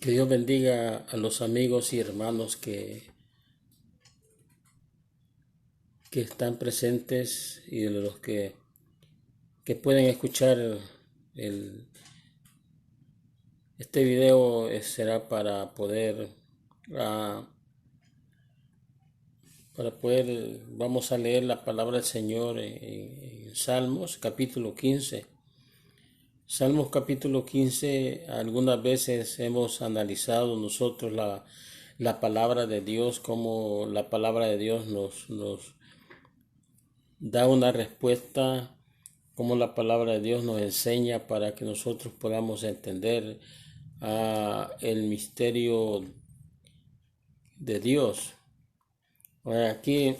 Que Dios bendiga a los amigos y hermanos que están presentes y de los que pueden escuchar el, este video será ah, vamos a leer la palabra del Señor en Salmos capítulo 15. Salmos capítulo 15, algunas veces hemos analizado nosotros la palabra de Dios, cómo la palabra de Dios nos da una respuesta, cómo la palabra de Dios nos enseña para que nosotros podamos entender el misterio de Dios. Ahora, aquí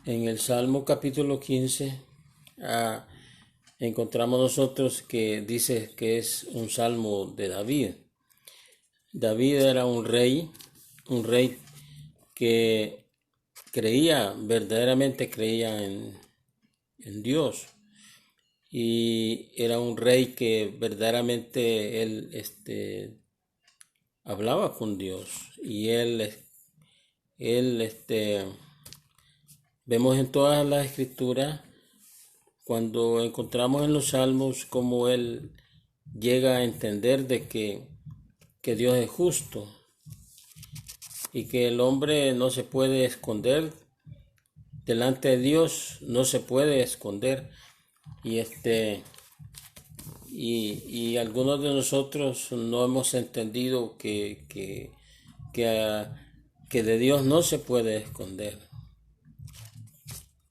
en el Salmo capítulo 15 encontramos nosotros que dice que es un salmo de David. David era un rey que verdaderamente creía en Dios. Y era un rey que verdaderamente él hablaba con Dios. Y vemos en todas las escrituras, cuando encontramos en los salmos, cómo él llega a entender de que Dios es justo y que el hombre no se puede esconder delante de Dios, no se puede esconder. Y algunos de nosotros no hemos entendido que de Dios no se puede esconder.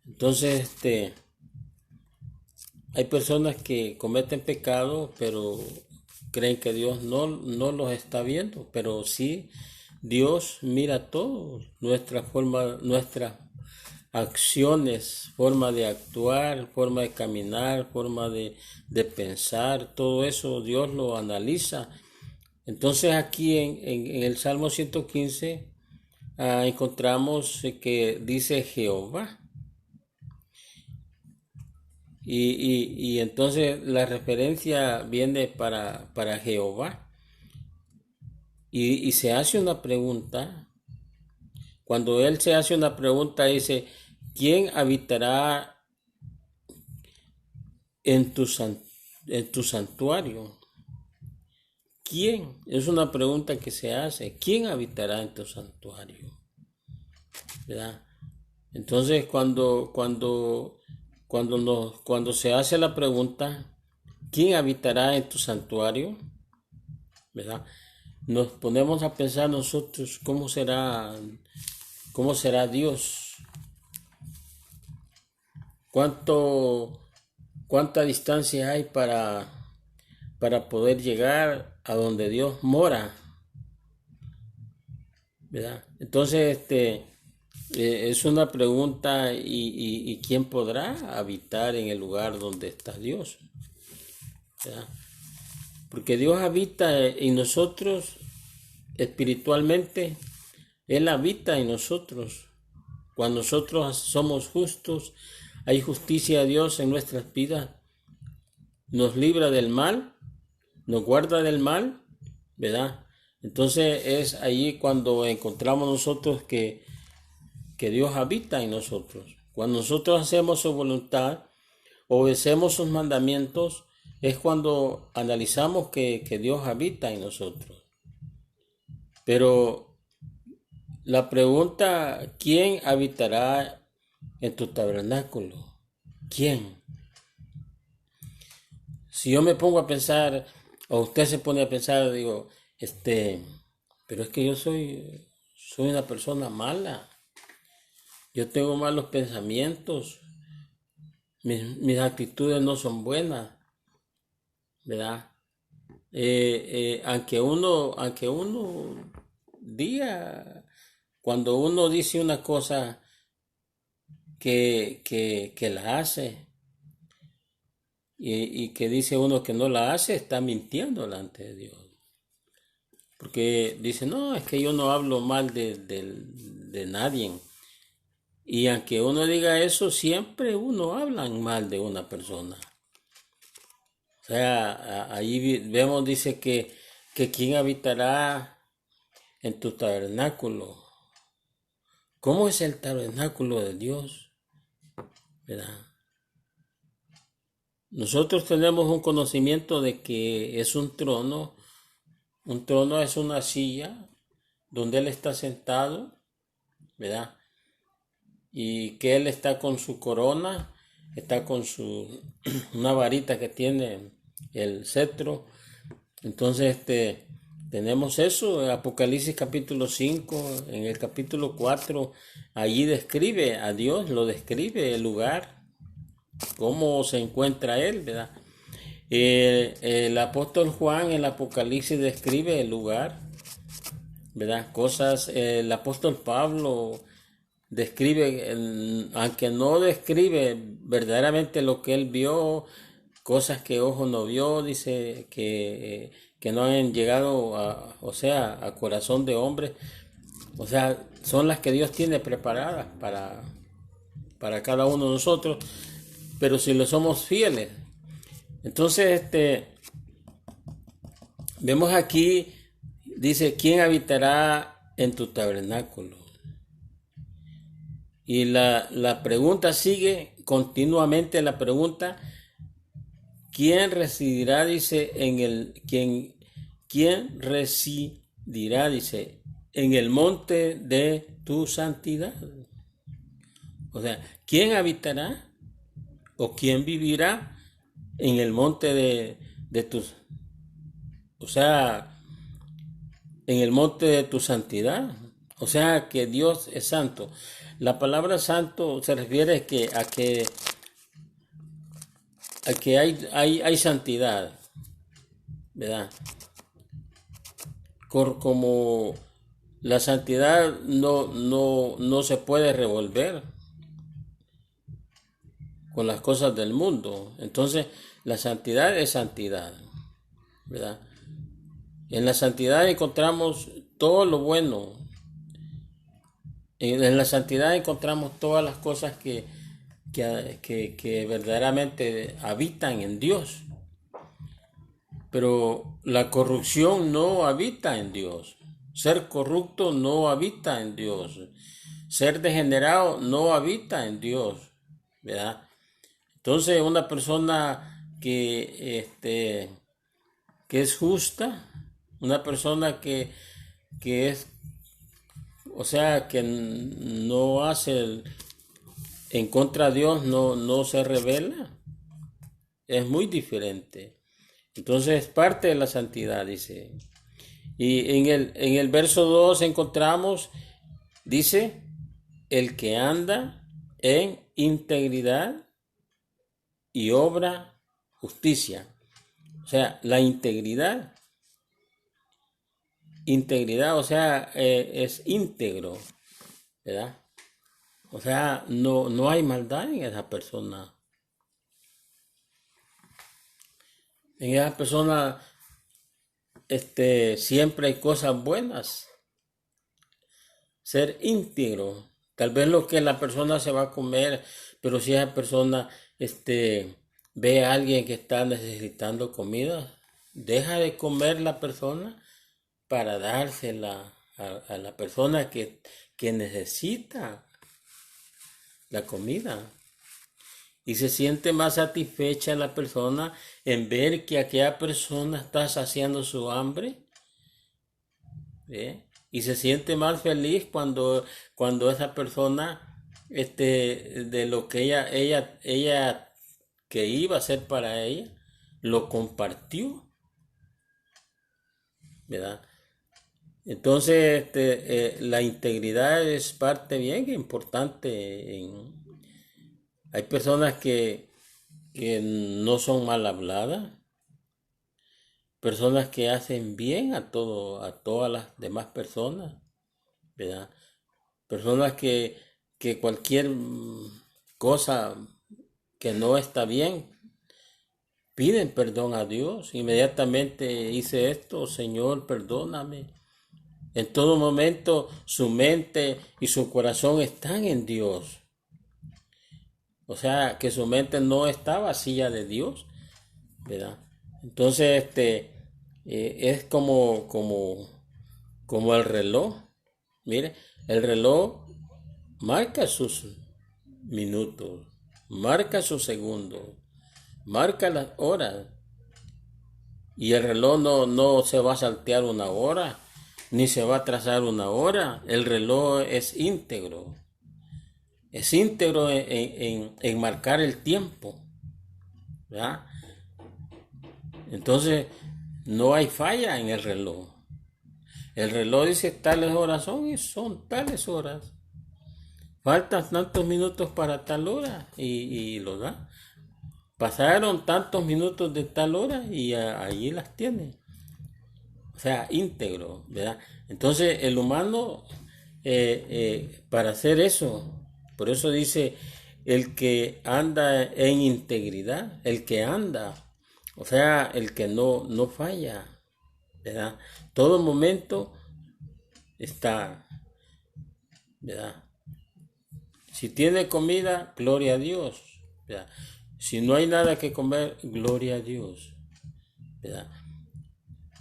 Entonces, hay personas que cometen pecado, pero creen que Dios no los está viendo, pero sí, Dios mira todo, nuestras acciones, forma de actuar, forma de caminar, forma de pensar, todo eso Dios lo analiza. Entonces aquí en el Salmo 115 encontramos que dice Jehová. Y entonces la referencia viene para Jehová. Y se hace una pregunta. Cuando él se hace una pregunta, dice: ¿quién habitará en tu santuario? ¿Quién? Es una pregunta que se hace. ¿Quién habitará en tu santuario? ¿Verdad? Entonces cuando se hace la pregunta, ¿quién habitará en tu santuario? ¿Verdad? Nos ponemos a pensar nosotros cómo será Dios. ¿Cuánta distancia hay para poder llegar a donde Dios mora? ¿Verdad? Entonces, es una pregunta, y ¿quién podrá habitar en el lugar donde está Dios? ¿Verdad? Porque Dios habita en nosotros espiritualmente. Él habita en nosotros. Cuando nosotros somos justos, hay justicia de Dios en nuestras vidas. Nos libra del mal, nos guarda del mal, ¿verdad? Entonces es allí cuando encontramos nosotros que Dios habita en nosotros. Cuando nosotros hacemos su voluntad, obedecemos sus mandamientos, es cuando analizamos que Dios habita en nosotros. Pero la pregunta: ¿quién habitará en tu tabernáculo? ¿Quién? Si yo me pongo a pensar, o usted se pone a pensar, digo, pero es que yo soy una persona mala. Yo tengo malos pensamientos. Mis actitudes no son buenas, ¿verdad? Aunque uno diga, cuando uno dice una cosa que la hace, y que dice uno que no la hace, está mintiendo delante de Dios. Porque dice: no, es que yo no hablo mal de nadie. Y aunque uno diga eso, siempre uno habla mal de una persona. O sea, ahí vemos, dice que que quién habitará en tu tabernáculo. ¿Cómo es el tabernáculo de Dios? ¿Verdad? Nosotros tenemos un conocimiento de que es un trono. Un trono es una silla donde Él está sentado, ¿verdad? Y que Él está con su corona, está con una varita que tiene el cetro. Entonces, tenemos eso en Apocalipsis capítulo 5, en el capítulo 4, allí describe a Dios, lo describe el lugar, cómo se encuentra Él, ¿verdad? El apóstol Juan en el Apocalipsis describe el lugar, ¿verdad? Cosas, el apóstol Pablo describe, aunque no describe verdaderamente lo que él vio, cosas que ojo no vio, dice que no han llegado a corazón de hombre, o sea, son las que Dios tiene preparadas para cada uno de nosotros, pero si lo somos fieles. Entonces, vemos aquí, dice, ¿quién habitará en tu tabernáculo? Y la pregunta sigue continuamente, la pregunta, ¿quién residirá? Dice, ¿quién residirá? Dice, en el monte de tu santidad. O sea, ¿quién habitará o quién vivirá en el monte de tus, o sea, en el monte de tu santidad? O sea, que Dios es santo. La palabra santo se refiere a que hay santidad, ¿verdad? Como la santidad no se puede revolver con las cosas del mundo. Entonces, la santidad es santidad, ¿verdad? En la santidad encontramos todo lo bueno. En la santidad encontramos todas las cosas que verdaderamente habitan en Dios. Pero la corrupción no habita en Dios. Ser corrupto no habita en Dios. Ser degenerado no habita en Dios, ¿verdad? Entonces, una persona que es justa, una persona que es, o sea, que no hace en contra de Dios, no se revela, es muy diferente. Entonces, es parte de la santidad, dice. Y en el verso 2 encontramos, dice, el que anda en integridad y obra justicia. O sea, la integridad, o sea, es íntegro, ¿verdad? O sea, no hay maldad en esa persona. En esa persona, siempre hay cosas buenas. Ser íntegro. Tal vez lo que la persona se va a comer, pero si esa persona, ve a alguien que está necesitando comida, deja de comer la persona para dársela a la persona que necesita la comida. Y se siente más satisfecha la persona en ver que aquella persona está saciando su hambre. ¿Ve? Y se siente más feliz cuando esa persona, de lo que ella que iba a hacer para ella, lo compartió, ¿verdad? Entonces, la integridad es parte bien importante. Hay personas que no son mal habladas, personas que hacen bien a todas las demás personas, ¿verdad? Personas que cualquier cosa que no está bien, piden perdón a Dios. Inmediatamente hice esto, Señor, perdóname. En todo momento su mente y su corazón están en Dios. O sea, que su mente no está vacía de Dios, ¿verdad? Entonces, es como el reloj. Mire, el reloj marca sus minutos, marca sus segundos, marca las horas. Y el reloj no se va a saltear una hora, ni se va a trazar una hora. El reloj es íntegro. Es íntegro en marcar el tiempo. ¿Verdad? Entonces, no hay falla en el reloj. El reloj dice tales horas son y son tales horas. Faltan tantos minutos para tal hora y lo da. Pasaron tantos minutos de tal hora y allí las tiene. O sea, íntegro, ¿verdad? Entonces, el humano, para hacer eso, por eso dice, el que anda en integridad, el que anda, o sea, el que no falla, ¿verdad? Todo momento está, ¿verdad? Si tiene comida, gloria a Dios, ¿verdad? Si no hay nada que comer, gloria a Dios, ¿verdad?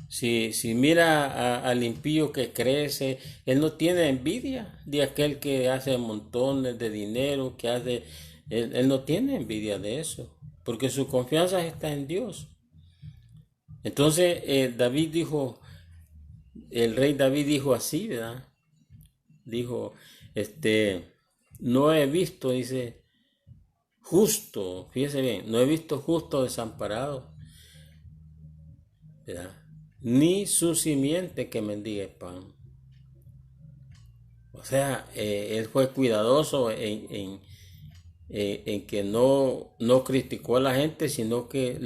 Si mira al impío que crece, él no tiene envidia de aquel que hace montones de dinero, él no tiene envidia de eso, porque su confianza está en Dios. Entonces David dijo, el rey David dijo así, ¿verdad? Dijo, no he visto, dice, justo, fíjese bien, no he visto justo desamparado, ¿verdad? Ni su simiente que mendigue pan. O sea, él fue cuidadoso en que no criticó a la gente, sino que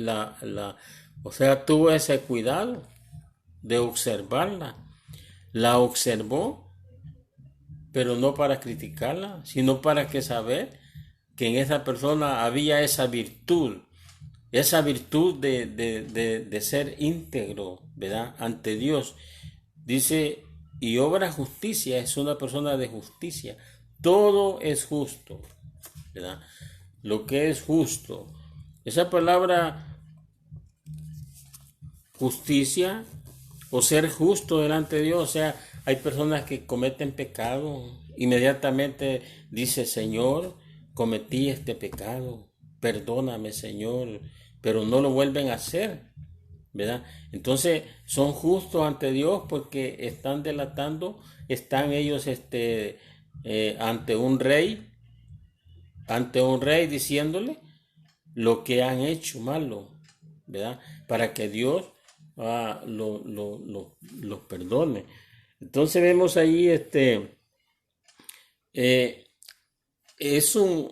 o sea, tuvo ese cuidado de observarla. La observó, pero no para criticarla, sino para que saber que en esa persona había esa virtud de ser íntegro, ¿verdad? Ante Dios. Dice, y obra justicia, es una persona de justicia. Todo es justo, ¿verdad? Lo que es justo. Esa palabra justicia o ser justo delante de Dios, o sea, hay personas que cometen pecado, inmediatamente dice, Señor, cometí este pecado, perdóname, Señor, pero no lo vuelven a hacer, ¿verdad? Entonces son justos ante Dios porque están delatando, están ellos ante un rey diciéndole lo que han hecho malo, ¿verdad? Para que Dios lo perdone. Entonces vemos ahí eh, es un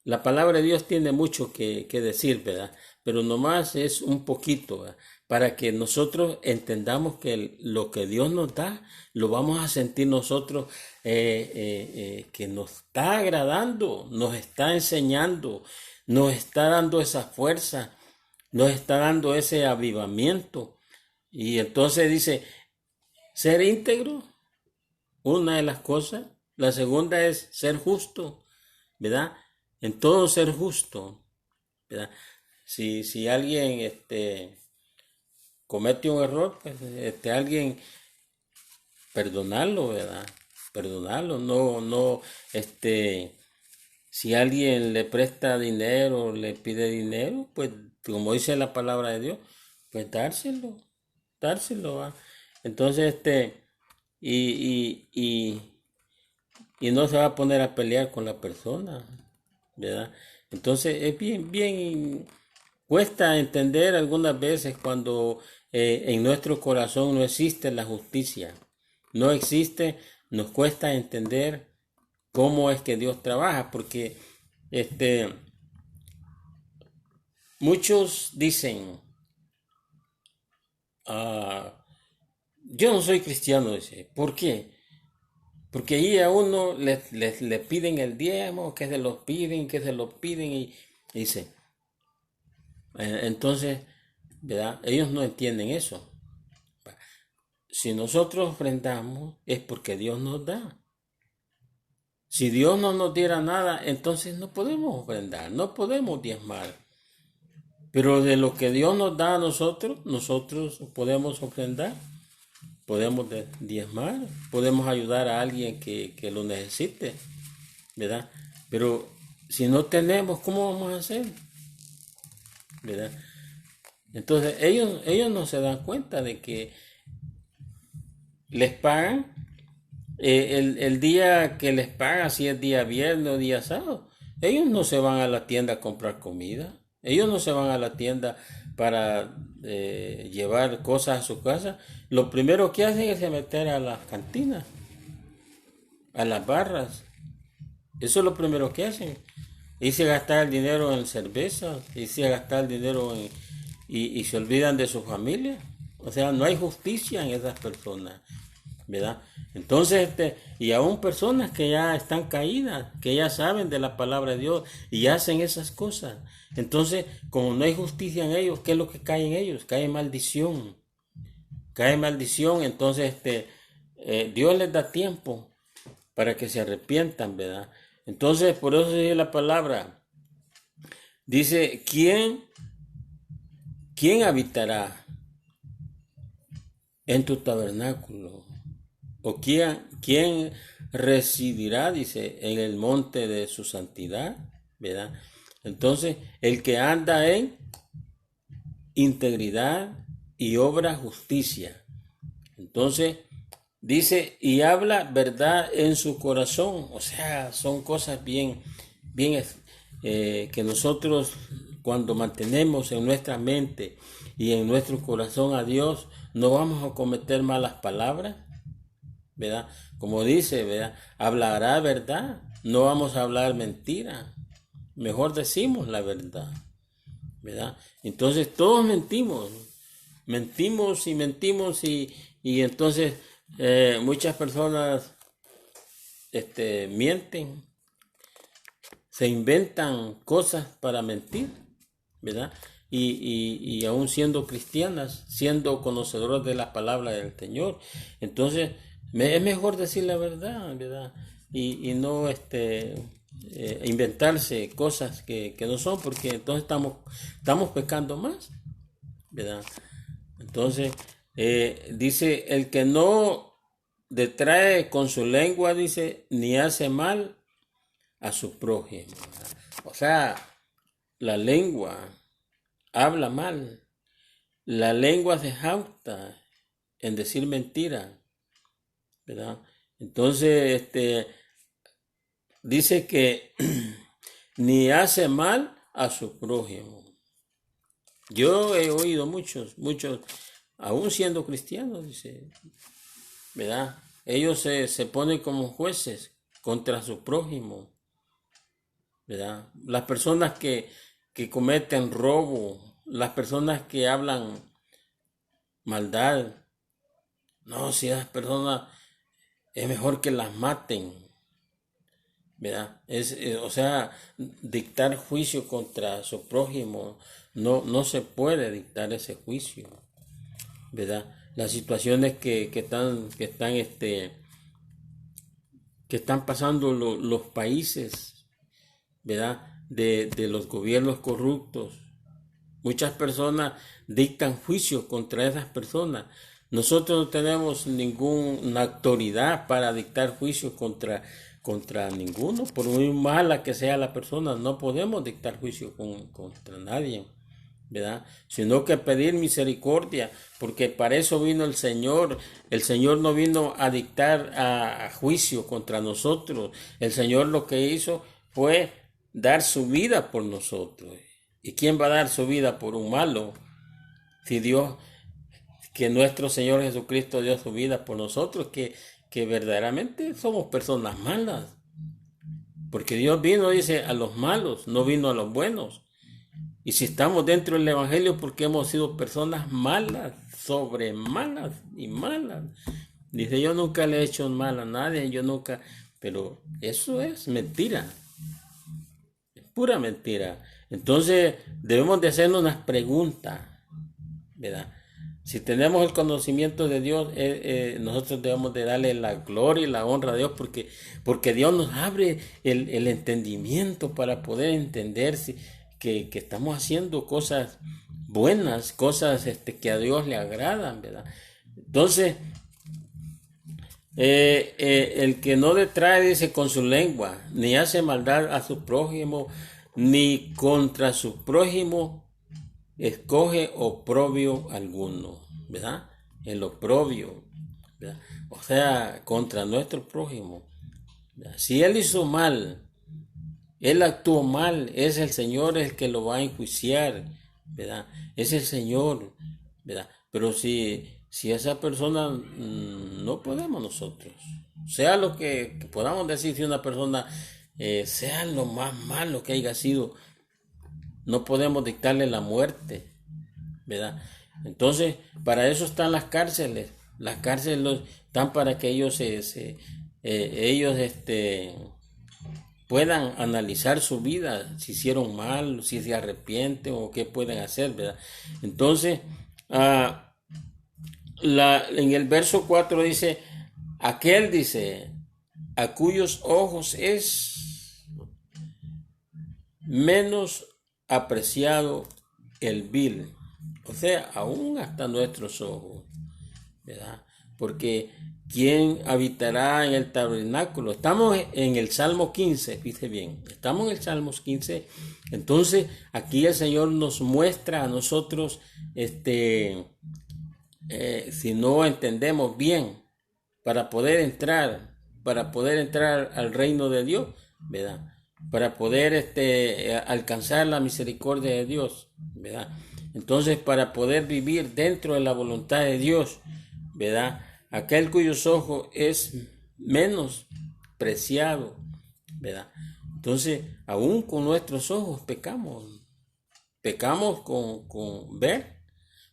la palabra de Dios tiene mucho que decir, ¿verdad? Pero nomás es un poquito, ¿verdad? Para que nosotros entendamos que lo que Dios nos da, lo vamos a sentir nosotros que nos está agradando, nos está enseñando, nos está dando esa fuerza, nos está dando ese avivamiento. Y entonces dice, ser íntegro, una de las cosas. La segunda es ser justo, ¿verdad? En todo ser justo, ¿verdad? Si alguien comete un error, pues alguien perdonarlo, ¿verdad? Perdonarlo, no, si alguien le presta dinero, le pide dinero, pues como dice la palabra de Dios, pues dárselo, ¿va? Entonces, y no se va a poner a pelear con la persona, ¿verdad? Entonces es bien, cuesta entender algunas veces cuando en nuestro corazón no existe la justicia, no existe, nos cuesta entender cómo es que Dios trabaja, porque muchos dicen, yo no soy cristiano, dice, ¿por qué? Porque ahí a uno le piden el diezmo, que se lo piden y dice, entonces, ¿verdad? Ellos no entienden eso. Si nosotros ofrendamos es porque Dios nos da. Si Dios no nos diera nada, entonces no podemos ofrendar, no podemos diezmar. Pero de lo que Dios nos da a nosotros, nosotros podemos ofrendar, podemos diezmar, podemos ayudar a alguien que lo necesite, ¿verdad? Pero si no tenemos, ¿cómo vamos a hacer? ¿Verdad? Entonces ellos no se dan cuenta de que les pagan el día que les pagan, si es día viernes o día sábado. Ellos no se van a la tienda a comprar comida. Ellos no se van a la tienda para llevar cosas a su casa. Lo primero que hacen es meter a las cantinas, a las barras. Eso es lo primero que hacen. Irse a gastar el dinero en cerveza, irse a gastar el dinero y se olvidan de su familia. O sea, no hay justicia en esas personas, ¿verdad? Entonces, y aún personas que ya están caídas, que ya saben de la palabra de Dios y hacen esas cosas. Entonces, como no hay justicia en ellos, ¿qué es lo que cae en ellos? Cae maldición. Cae maldición, entonces Dios les da tiempo para que se arrepientan, ¿verdad? Entonces, por eso dice la palabra, dice, ¿quién habitará en tu tabernáculo? ¿O quién residirá, dice, en el monte de su santidad? ¿Verdad? Entonces, el que anda en integridad y obra justicia. Entonces, dice, y habla verdad en su corazón. O sea, son cosas bien que nosotros cuando mantenemos en nuestra mente y en nuestro corazón a Dios, no vamos a cometer malas palabras, ¿verdad? Como dice, ¿verdad? Hablará verdad, no vamos a hablar mentira. Mejor decimos la verdad, ¿verdad? Entonces todos mentimos y entonces muchas personas mienten, se inventan cosas para mentir, ¿verdad? Y aún siendo cristianas, siendo conocedoras de la palabra del Señor, entonces es mejor decir la verdad, ¿verdad? Y no inventarse cosas que no son, porque entonces estamos pecando más, ¿verdad? Entonces, dice, el que no detrae con su lengua, dice, ni hace mal a su prójimo. O sea, la lengua habla mal. La lengua se jacta en decir mentira, ¿verdad? Entonces, dice que ni hace mal a su prójimo. Yo he oído muchos, aún siendo cristianos, dice, ¿verdad? Ellos se ponen como jueces contra su prójimo, ¿verdad? Las personas que cometen robo, las personas que hablan maldad, no, si esas personas es mejor que las maten, ¿verdad? O sea, dictar juicio contra su prójimo, no se puede dictar ese juicio, ¿verdad? Las situaciones que están pasando los países, ¿verdad? De los gobiernos corruptos. Muchas personas dictan juicio contra esas personas. Nosotros no tenemos ninguna autoridad para dictar juicio contra ninguno. Por muy mala que sea la persona, no podemos dictar juicio contra nadie, ¿verdad? Sino que pedir misericordia, porque para eso vino el Señor. El Señor no vino a dictar a juicio contra nosotros. El Señor lo que hizo fue dar su vida por nosotros. ¿Y quién va a dar su vida por un malo? Si Dios, que nuestro Señor Jesucristo dio su vida por nosotros, que verdaderamente somos personas malas. Porque Dios vino, dice, a los malos, no vino a los buenos. Y si estamos dentro del Evangelio, porque hemos sido personas malas, sobre malas y malas. Dice, yo nunca le he hecho mal a nadie, yo nunca... Pero eso es mentira. Es pura mentira. Entonces, debemos de hacernos unas preguntas, ¿verdad? Si tenemos el conocimiento de Dios, nosotros debemos de darle la gloria y la honra a Dios, porque Dios nos abre el entendimiento para poder entender que estamos haciendo cosas buenas, cosas que a Dios le agradan, ¿verdad? Entonces, el que no detrae, dice, con su lengua, ni hace maldad a su prójimo, ni contra su prójimo escoge oprobio alguno, ¿verdad? El oprobio, ¿verdad? O sea, contra nuestro prójimo, ¿verdad? Si él hizo mal, él actuó mal, es el Señor el que lo va a enjuiciar, ¿verdad? Es el Señor, ¿verdad? Pero si esa persona, no podemos nosotros, sea lo que podamos decir, si una persona, sea lo más malo que haya sido, no podemos dictarle la muerte, ¿verdad? Entonces, para eso están las cárceles. Las cárceles están para que ellos ellos puedan analizar su vida, si hicieron mal, si se arrepienten o qué pueden hacer, ¿verdad? Entonces, en el verso 4 dice, aquel dice, a cuyos ojos es menos apreciado el vil, o sea, aún hasta nuestros ojos, ¿verdad? Porque ¿quién habitará en el tabernáculo? Estamos en el Salmo 15, fíjese bien, estamos en el Salmo 15, entonces aquí el Señor nos muestra a nosotros, si no entendemos bien, para poder entrar al reino de Dios, ¿verdad? Para poder alcanzar la misericordia de Dios, ¿verdad? Entonces, para poder vivir dentro de la voluntad de Dios, ¿verdad? Aquel cuyos ojos es menos preciado, ¿verdad? Entonces, aún con nuestros ojos pecamos con ver,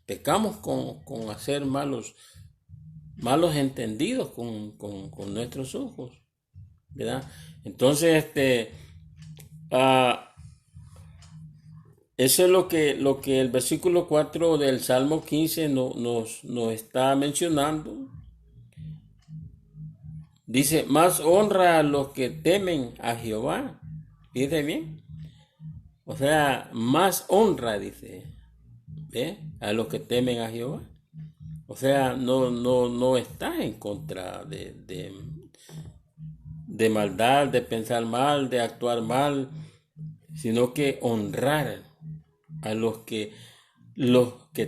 pecamos con hacer malos entendidos con nuestros ojos, ¿verdad? Entonces, eso es lo que el versículo 4 del Salmo 15 nos está mencionando. Dice, más honra a los que temen a Jehová. Fíjese bien. O sea, más honra, dice, ¿ve? A los que temen a Jehová. O sea, no está en contra de maldad, de pensar mal, de actuar mal, sino que honrar a los que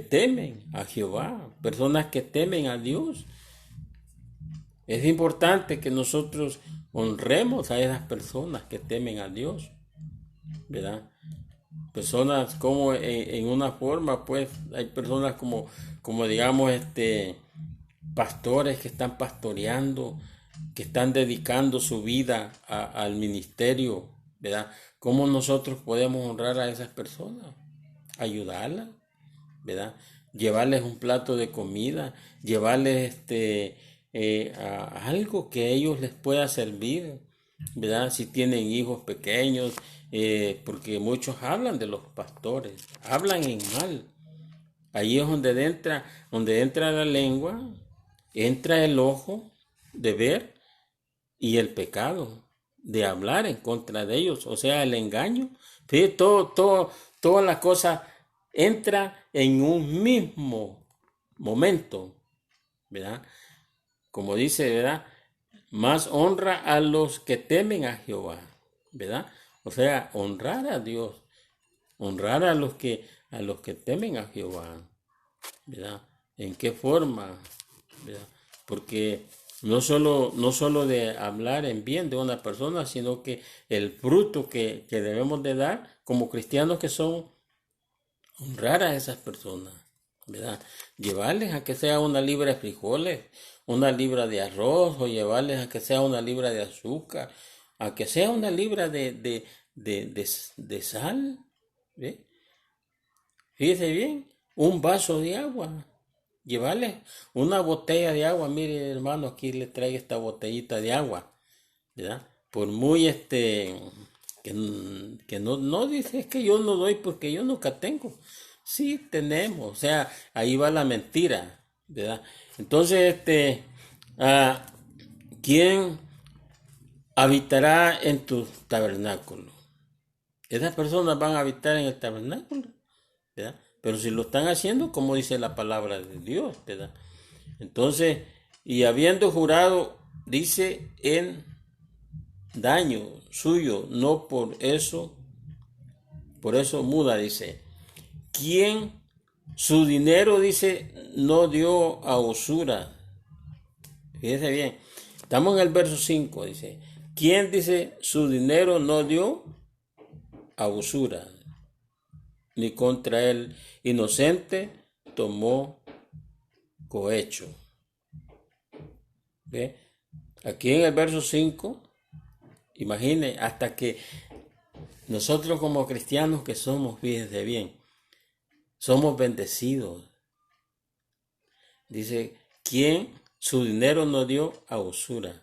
temen a Jehová, personas que temen a Dios. Es importante que nosotros honremos a esas personas que temen a Dios, ¿verdad? Personas como en una forma, pues hay personas como digamos, pastores que están pastoreando, que están dedicando su vida al ministerio, ¿verdad? ¿Cómo nosotros podemos honrar a esas personas? Ayudarlas, ¿verdad? Llevarles un plato de comida, llevarles a algo que a ellos les pueda servir, ¿verdad? Si tienen hijos pequeños, porque muchos hablan de los pastores, hablan en mal. Ahí es donde entra la lengua, entra el ojo de ver y el pecado de hablar en contra de ellos, o sea, el engaño. ¿Sí? Toda la cosa entra en un mismo momento, ¿verdad? Como dice, ¿verdad? Más honra a los que temen a Jehová, ¿verdad? O sea, honrar a Dios, honrar a los que temen a Jehová, ¿verdad? ¿En qué forma? ¿Verdad? Porque no solo de hablar en bien de una persona, sino que el fruto que debemos de dar como cristianos que son, honrar a esas personas, ¿verdad? Llevarles a que sea una libra de frijoles, una libra de arroz, o llevarles a que sea una libra de azúcar, a que sea una libra de sal, ¿ve? Fíjese bien, un vaso de agua, llevarles una botella de agua. Mire, hermano, aquí le traigo esta botellita de agua, ¿verdad? Por muy que no dice, es que yo no doy porque yo nunca tengo. Sí tenemos, o sea, ahí va la mentira, ¿verdad? Entonces, ¿quién habitará en tu tabernáculo? esas personas van a habitar en el tabernáculo, ¿verdad? Pero si lo están haciendo, como dice la palabra de Dios, ¿verdad? Entonces, y habiendo jurado, dice, en daño suyo, no por eso muda, dice. ¿Quién su dinero, dice, no dio a usura? Fíjese bien, estamos en el verso 5, dice. ¿Quién, dice, su dinero no dio a usura? Ni contra el inocente tomó cohecho. ¿Ve? Aquí en el verso 5, imagine, hasta que nosotros como cristianos que somos, fíjense bien, somos bendecidos. Dice, ¿quién su dinero no dio a usura?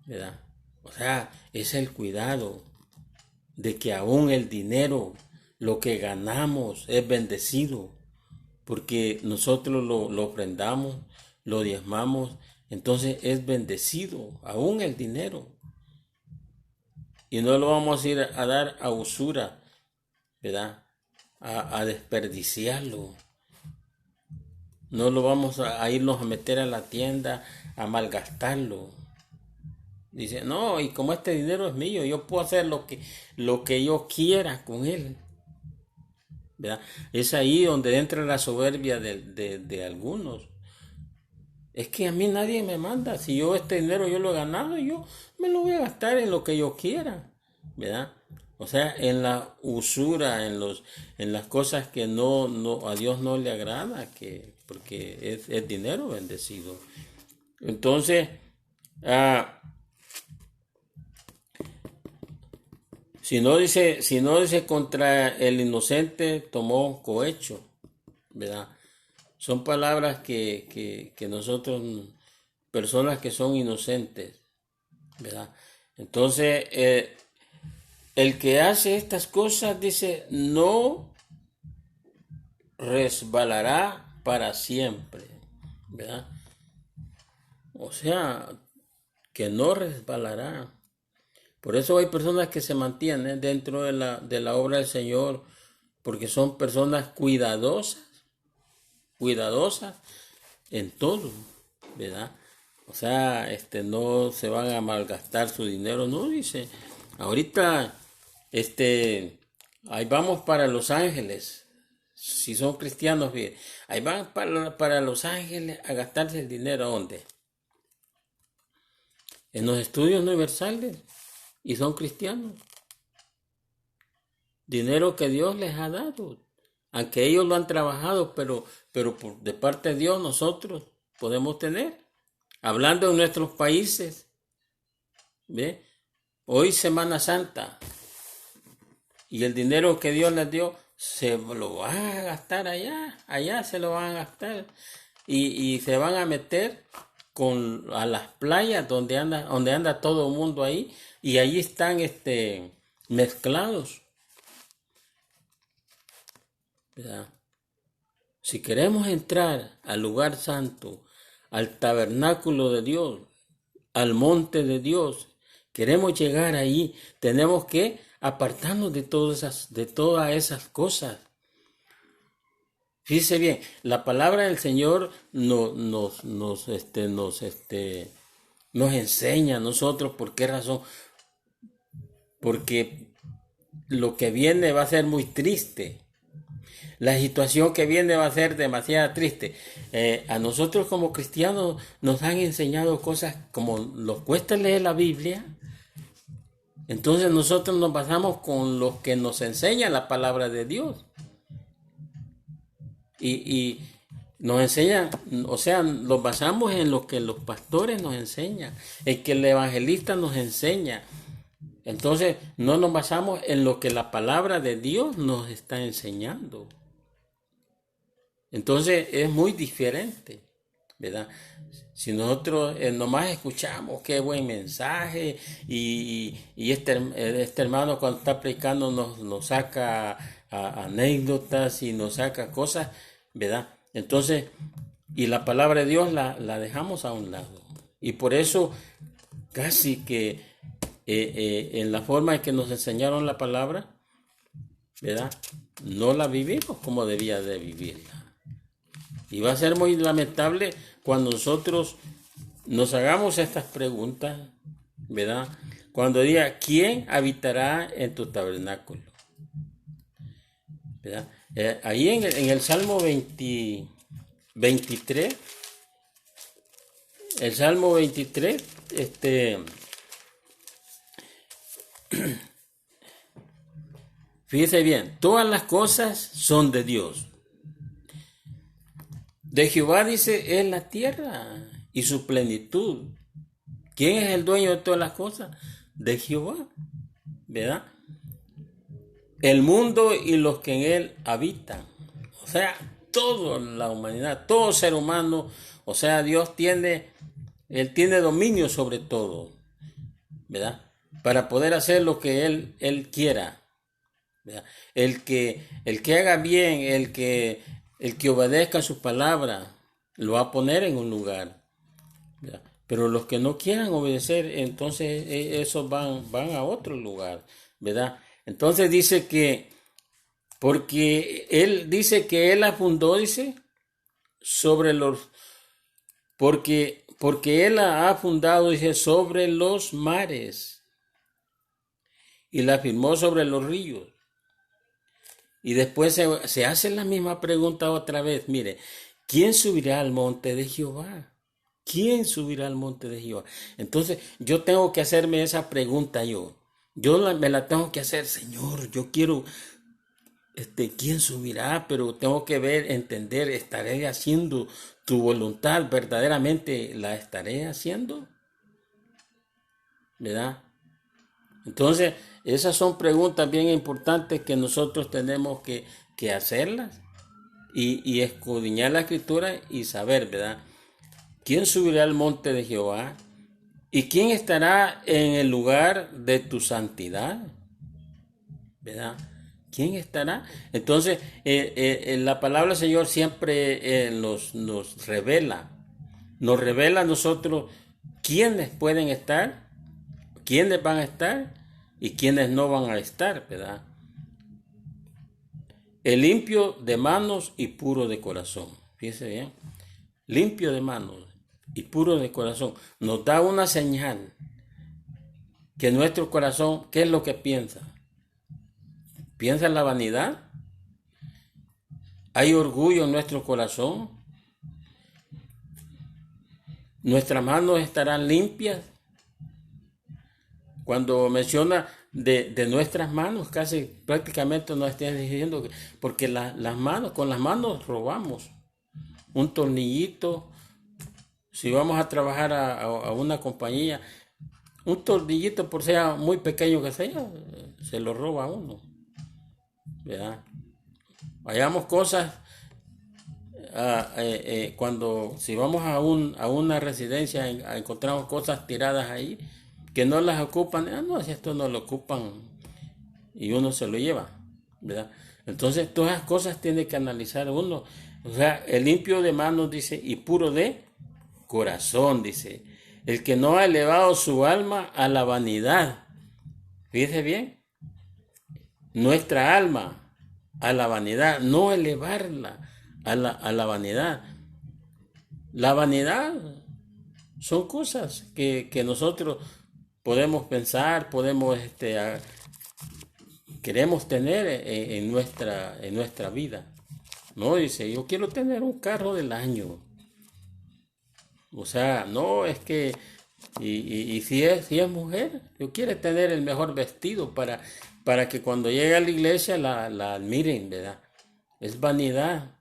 ¿Verdad? O sea, es el cuidado de que aún el dinero, lo que ganamos, es bendecido, porque nosotros lo ofrendamos, lo diezmamos, entonces es bendecido, aún el dinero. Y no lo vamos a ir a dar a usura, ¿verdad? A desperdiciarlo. No lo vamos a irnos a meter a la tienda a malgastarlo. Dice, no, y como este dinero es mío, yo puedo hacer lo que yo quiera con él. ¿Verdad? Es ahí donde entra la soberbia de algunos. Es que a mí nadie me manda. Si yo este dinero yo lo he ganado, yo me lo voy a gastar en lo que yo quiera. ¿Verdad? O sea, en la usura, en las cosas que no a Dios no le agrada, porque es dinero bendecido. Entonces, si no dice contra el inocente tomó cohecho, ¿verdad? Son palabras que nosotros, personas que son inocentes, ¿verdad? Entonces, el que hace estas cosas, dice, no resbalará para siempre, ¿verdad? O sea, que no resbalará. Por eso hay personas que se mantienen dentro de la obra del Señor, porque son personas cuidadosas en todo, ¿verdad? O sea, no se van a malgastar su dinero, no, dice. Ahorita, ahí vamos para Los Ángeles, si son cristianos, bien. Ahí van para Los Ángeles a gastarse el dinero, ¿a dónde? En los estudios universales, y son cristianos. Dinero que Dios les ha dado, aunque ellos lo han trabajado, pero de parte de Dios nosotros podemos tener. Hablando de nuestros países, ¿ve? Hoy Semana Santa, y el dinero que Dios les dio, se lo van a gastar allá se lo van a gastar, y se van a meter a las playas donde anda todo el mundo ahí, y allí están mezclados. ¿Verdad? Si queremos entrar al lugar santo, al tabernáculo de Dios, al monte de Dios, queremos llegar ahí, tenemos que apartarnos de todas esas cosas. Fíjese bien, la palabra del Señor nos enseña a nosotros. ¿Por qué razón? Porque lo que viene va a ser muy triste. La situación que viene va a ser demasiado triste. A nosotros como cristianos nos han enseñado cosas como nos cuesta leer la Biblia. Entonces nosotros nos basamos con lo que nos enseña la palabra de Dios. Y nos enseñan, o sea, nos basamos en lo que los pastores nos enseñan, en que el evangelista nos enseña. Entonces no nos basamos en lo que la palabra de Dios nos está enseñando. Entonces es muy diferente, ¿verdad? Si nosotros nomás escuchamos qué buen mensaje y este hermano cuando está predicando nos saca anécdotas y nos saca cosas, ¿verdad? Entonces, y la palabra de Dios la dejamos a un lado. Y por eso casi que en la forma en que nos enseñaron la palabra, ¿verdad? No la vivimos como debía de vivirla. Y va a ser muy lamentable cuando nosotros nos hagamos estas preguntas, ¿verdad? Cuando diga, ¿quién habitará en tu tabernáculo? ¿Verdad? Ahí en el Salmo 23, el Salmo 23, fíjese bien, todas las cosas son de Dios. De Jehová, dice, es la tierra y su plenitud. ¿Quién es el dueño de todas las cosas? De Jehová, ¿verdad? El mundo y los que en él habitan. O sea, toda la humanidad, todo ser humano, o sea, Él tiene dominio sobre todo, ¿verdad? Para poder hacer lo que Él quiera, ¿verdad? El que haga bien, el que obedezca su palabra, lo va a poner en un lugar, ¿verdad? Pero los que no quieran obedecer, entonces esos van a otro lugar, ¿verdad? Entonces dice que, porque Él dice que Él la fundó, dice, porque Él la ha fundado, dice, sobre los mares y la firmó sobre los ríos. Y después se hace la misma pregunta otra vez. Mire, ¿quién subirá al monte de Jehová? ¿Quién subirá al monte de Jehová? Entonces yo tengo que hacerme esa pregunta me la tengo que hacer, Señor, yo quiero, ¿quién subirá? Pero tengo que entender, ¿estaré haciendo tu voluntad? ¿Verdaderamente la estaré haciendo? ¿Verdad? Entonces, esas son preguntas bien importantes que nosotros tenemos que hacerlas y escudriñar la escritura y saber, ¿verdad? ¿Quién subirá al monte de Jehová? ¿Y quién estará en el lugar de tu santidad? ¿Verdad? ¿Quién estará? Entonces, la palabra del Señor siempre nos revela a nosotros quiénes pueden estar, quiénes van a estar y quiénes no van a estar, ¿verdad? El limpio de manos y puro de corazón. Fíjense bien. Limpio de manos y puro de corazón. Nos da una señal que nuestro corazón, ¿qué es lo que piensa? ¿Piensa en la vanidad? ¿Hay orgullo en nuestro corazón? ¿Nuestras manos estarán limpias? Cuando menciona de nuestras manos, casi prácticamente nos está diciendo que, porque con las manos robamos. Un tornillito, si vamos a trabajar a una compañía, un tornillito, por sea muy pequeño que sea, se lo roba a uno, ¿verdad? Hallamos cosas, si vamos a una residencia, encontramos cosas tiradas ahí, que no las ocupan, no, si esto no lo ocupan, y uno se lo lleva, ¿verdad? Entonces, todas las cosas tiene que analizar uno. O sea, el limpio de manos, dice, y puro de corazón, dice, el que no ha elevado su alma a la vanidad. Fíjese bien, nuestra alma a la vanidad, no elevarla a la vanidad. La vanidad son cosas que nosotros podemos pensar, queremos tener en nuestra vida. No, dice, yo quiero tener un carro del año. O sea, no, es que, y si es mujer, yo quiero tener el mejor vestido para que cuando llegue a la iglesia la admiren, ¿verdad? Es vanidad.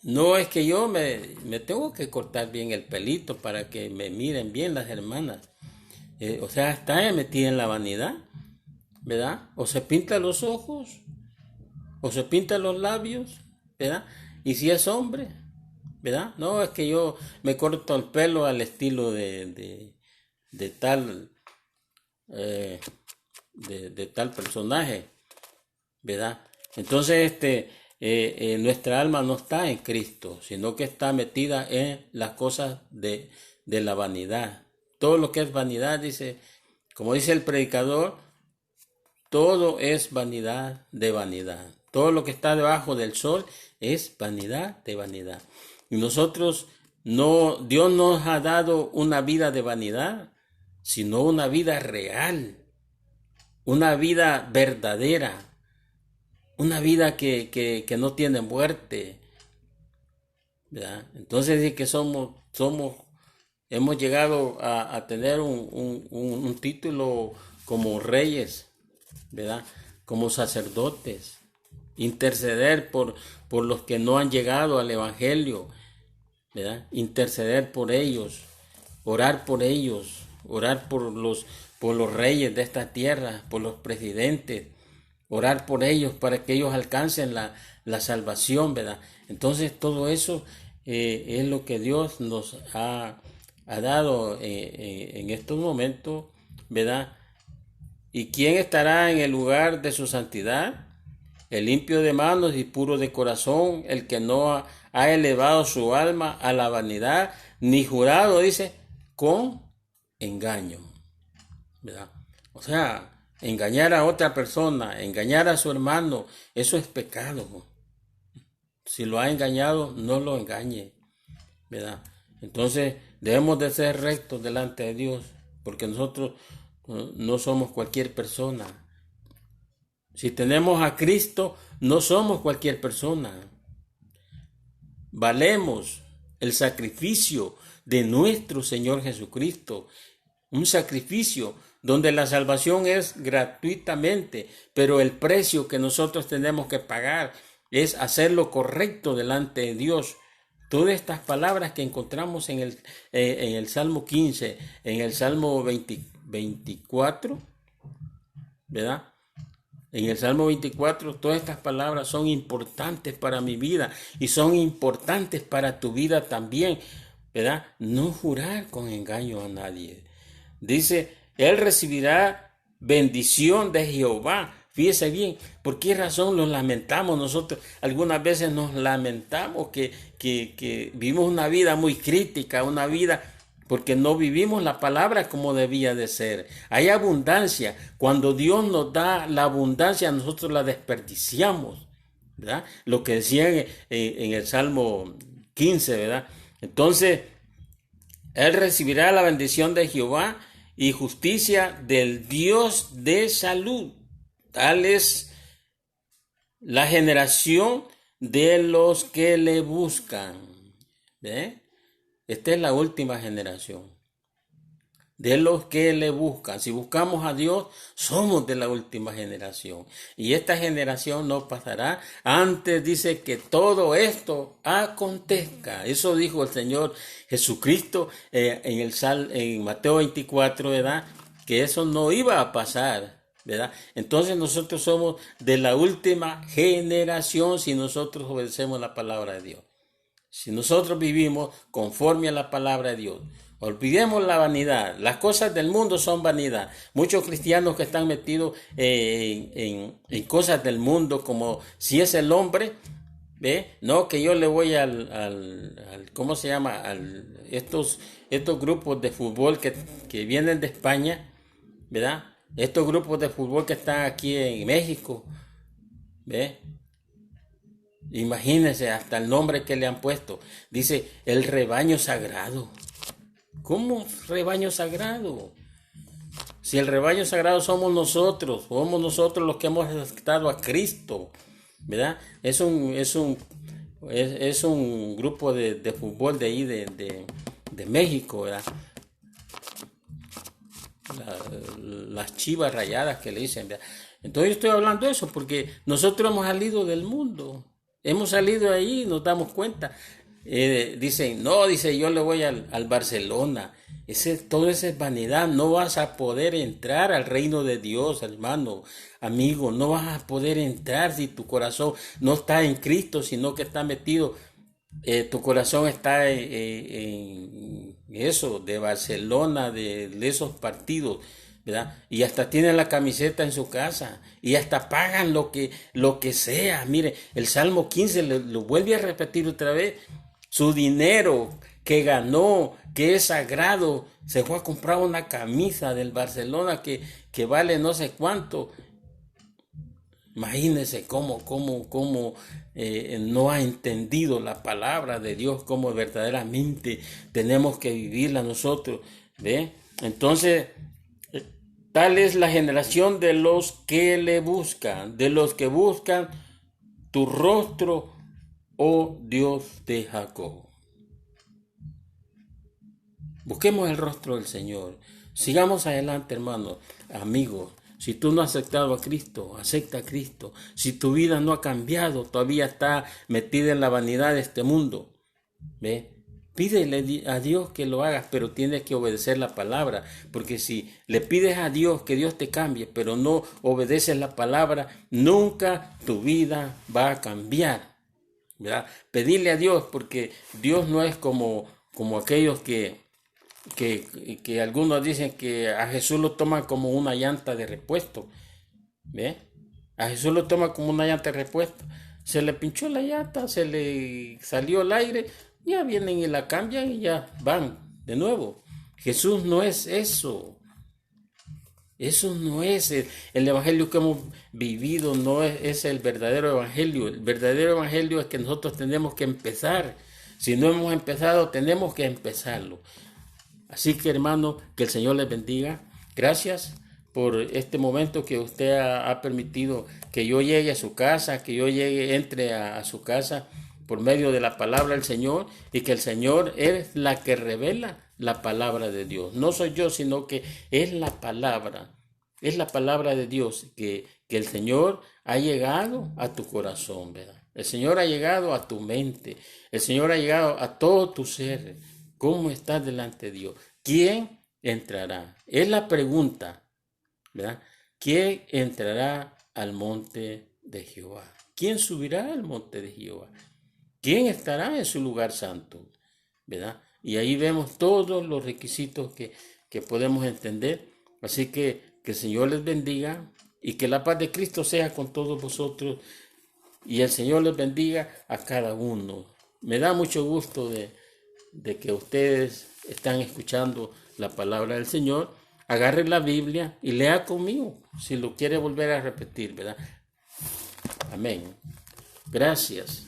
No es que yo me tengo que cortar bien el pelito para que me miren bien las hermanas. O sea, está metida en la vanidad, ¿verdad? O se pinta los ojos, o se pinta los labios, ¿verdad? Y si es hombre, ¿verdad? No, es que yo me corto el pelo al estilo de tal, de tal personaje, ¿verdad? Entonces, nuestra alma no está en Cristo, sino que está metida en las cosas de la vanidad. Todo lo que es vanidad, dice, Como dice el predicador, todo es vanidad de vanidad. Todo lo que está debajo del sol es vanidad de vanidad. Y nosotros Dios nos ha dado una vida de vanidad, sino una vida real, una vida verdadera, una vida que no tiene muerte, ¿verdad? Entonces sí que hemos llegado a tener un título como reyes, ¿verdad? Como sacerdotes, interceder por los que no han llegado al evangelio, ¿verdad? Interceder por ellos, orar por los reyes de esta tierra, por los presidentes, orar por ellos para que ellos alcancen la salvación, ¿verdad? Entonces todo eso es lo que Dios nos ha dado en estos momentos, ¿verdad? ¿Y quién estará en el lugar de su santidad? El limpio de manos y puro de corazón, el que no ha elevado su alma a la vanidad, ni jurado, dice, con engaño, ¿verdad? O sea, engañar a otra persona, engañar a su hermano, eso es pecado. Si lo ha engañado, no lo engañe, ¿verdad? Entonces, debemos de ser rectos delante de Dios, porque nosotros no somos cualquier persona. Si tenemos a Cristo, no somos cualquier persona. Valemos el sacrificio de nuestro Señor Jesucristo. Un sacrificio donde la salvación es gratuitamente, pero el precio que nosotros tenemos que pagar es hacer lo correcto delante de Dios. Todas estas palabras que encontramos en el Salmo 15, en el Salmo 24, ¿verdad? En el Salmo 24, todas estas palabras son importantes para mi vida y son importantes para tu vida también, ¿verdad? No jurar con engaño a nadie. Dice, Él recibirá bendición de Jehová. Fíjese bien, ¿por qué razón nos lamentamos nosotros? Algunas veces nos lamentamos que vivimos una vida muy crítica, una vida porque no vivimos la palabra como debía de ser. Hay abundancia. Cuando Dios nos da la abundancia, nosotros la desperdiciamos, ¿verdad? Lo que decía en el Salmo 15, ¿verdad? Entonces, Él recibirá la bendición de Jehová y justicia del Dios de salud. Tal es la generación de los que le buscan. ¿Ve? Esta es la última generación de los que le buscan. Si buscamos a Dios, somos de la última generación. Y esta generación no pasará. Antes dice que todo esto acontezca. Eso dijo el Señor Jesucristo en Mateo 24, ¿verdad? Que eso no iba a pasar, ¿verdad? Entonces nosotros somos de la última generación si nosotros obedecemos la palabra de Dios. Si nosotros vivimos conforme a la palabra de Dios, olvidemos la vanidad. Las cosas del mundo son vanidad. Muchos cristianos que están metidos en cosas del mundo, como si es el hombre, ¿ve? No, que yo le voy ¿cómo se llama? Estos grupos de fútbol que vienen de España, ¿verdad? Estos grupos de fútbol que están aquí en México, ¿ve? Imagínense hasta el nombre que le han puesto. Dice el rebaño sagrado. ¿Cómo rebaño sagrado? Si el rebaño sagrado somos nosotros los que hemos aceptado a Cristo, ¿verdad? Es un grupo de fútbol de ahí de México, ¿verdad? Las Chivas Rayadas que le dicen, ¿verdad? Entonces yo estoy hablando de eso porque nosotros hemos salido del mundo. Hemos salido ahí y nos damos cuenta. Dicen, no, dice, yo le voy al Barcelona. Todo eso es vanidad. No vas a poder entrar al reino de Dios, hermano, amigo. No vas a poder entrar si tu corazón no está en Cristo, sino que está metido. Tu corazón está en eso, de Barcelona, de esos partidos, ¿verdad? Y hasta tienen la camiseta en su casa y hasta pagan lo que sea. Mire, el Salmo 15 lo vuelve a repetir otra vez. Su dinero que ganó, que es sagrado, se fue a comprar una camisa del Barcelona que vale no sé cuánto. Imagínense cómo no ha entendido la palabra de Dios, cómo verdaderamente tenemos que vivirla nosotros. ¿Ve? Entonces, tal es la generación de los que le buscan, de los que buscan tu rostro, oh Dios de Jacob. Busquemos el rostro del Señor. Sigamos adelante, hermanos, amigos. Si tú no has aceptado a Cristo, acepta a Cristo. Si tu vida no ha cambiado, todavía está metida en la vanidad de este mundo, ¿ve? Pídele a Dios que lo hagas, pero tienes que obedecer la palabra, porque si le pides a Dios que Dios te cambie, pero no obedeces la palabra, nunca tu vida va a cambiar, ¿verdad? Pedirle a Dios, porque Dios no es como aquellos que algunos dicen que a Jesús lo toman como una llanta de repuesto, ¿ve? A Jesús lo toma como una llanta de repuesto. Se le pinchó la llanta, se le salió el aire, ya vienen y la cambian y ya van de nuevo. Jesús no es eso. Eso no es el evangelio que hemos vivido, no es el verdadero evangelio. El verdadero evangelio es que nosotros tenemos que empezar. Si no hemos empezado, tenemos que empezarlo. Así que, hermano, que el Señor les bendiga. Gracias por este momento que usted ha permitido que yo llegue a su casa, que yo entre a su casa por medio de la palabra del Señor, y que el Señor es la que revela la palabra de Dios. No soy yo, sino que es la palabra de Dios que el Señor ha llegado a tu corazón, ¿verdad? El Señor ha llegado a tu mente, el Señor ha llegado a todo tu ser. ¿Cómo estás delante de Dios? ¿Quién entrará? Es la pregunta, ¿verdad? ¿Quién entrará al monte de Jehová? ¿Quién subirá al monte de Jehová? ¿Quién estará en su lugar santo? ¿Verdad? Y ahí vemos todos los requisitos que podemos entender. Así que el Señor les bendiga y que la paz de Cristo sea con todos vosotros. Y el Señor les bendiga a cada uno. Me da mucho gusto de que ustedes están escuchando la palabra del Señor. Agarre la Biblia y lea conmigo, si lo quiere volver a repetir, ¿verdad? Amén. Gracias.